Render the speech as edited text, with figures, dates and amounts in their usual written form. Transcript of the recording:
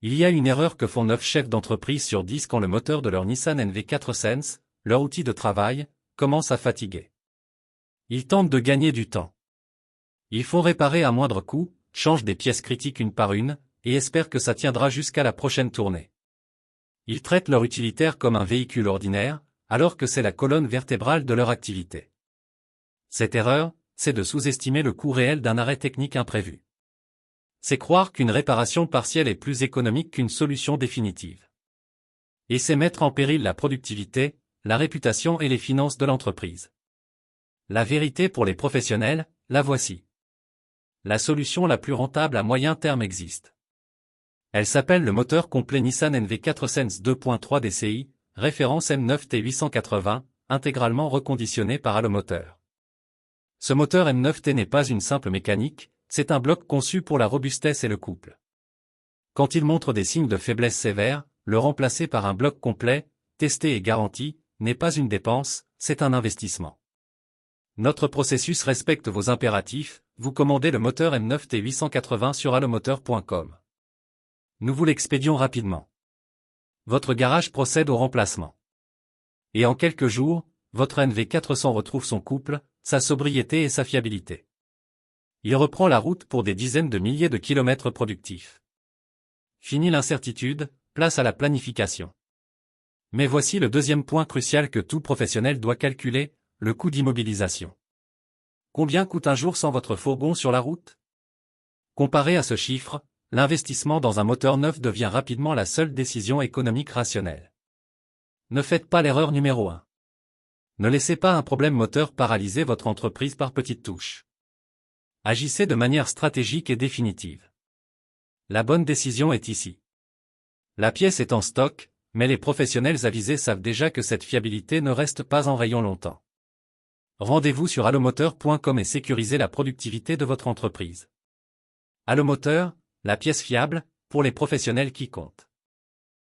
Il y a une erreur que font 9 chefs d'entreprise sur 10 quand le moteur de leur Nissan NV4 Sense, leur outil de travail, commence à fatiguer. Ils tentent de gagner du temps. Ils font réparer à moindre coût, changent des pièces critiques une par une, et espèrent que ça tiendra jusqu'à la prochaine tournée. Ils traitent leur utilitaire comme un véhicule ordinaire, alors que c'est la colonne vertébrale de leur activité. Cette erreur, c'est de sous-estimer le coût réel d'un arrêt technique imprévu. C'est croire qu'une réparation partielle est plus économique qu'une solution définitive. Et c'est mettre en péril la productivité, la réputation et les finances de l'entreprise. La vérité pour les professionnels, la voici. La solution la plus rentable à moyen terme existe. Elle s'appelle le moteur complet Nissan NV4 Sense 2.3 DCI, référence M9T880, intégralement reconditionné par Allomoteur. Ce moteur M9T n'est pas une simple mécanique, c'est un bloc conçu pour la robustesse et le couple. Quand il montre des signes de faiblesse sévères, le remplacer par un bloc complet, testé et garanti, n'est pas une dépense, c'est un investissement. Notre processus respecte vos impératifs, vous commandez le moteur M9T880 sur allomoteur.com. Nous vous l'expédions rapidement. Votre garage procède au remplacement. Et en quelques jours, votre NV400 retrouve son couple, sa sobriété et sa fiabilité. Il reprend la route pour des dizaines de milliers de kilomètres productifs. Fini l'incertitude, place à la planification. Mais voici le deuxième point crucial que tout professionnel doit calculer, le coût d'immobilisation. Combien coûte un jour sans votre fourgon sur la route? Comparé à ce chiffre, l'investissement dans un moteur neuf devient rapidement la seule décision économique rationnelle. Ne faites pas l'erreur numéro 1. Ne laissez pas un problème moteur paralyser votre entreprise par petites touches. Agissez de manière stratégique et définitive. La bonne décision est ici. La pièce est en stock, mais les professionnels avisés savent déjà que cette fiabilité ne reste pas en rayon longtemps. Rendez-vous sur allomoteur.com et sécurisez la productivité de votre entreprise. Allomoteur, la pièce fiable, pour les professionnels qui comptent.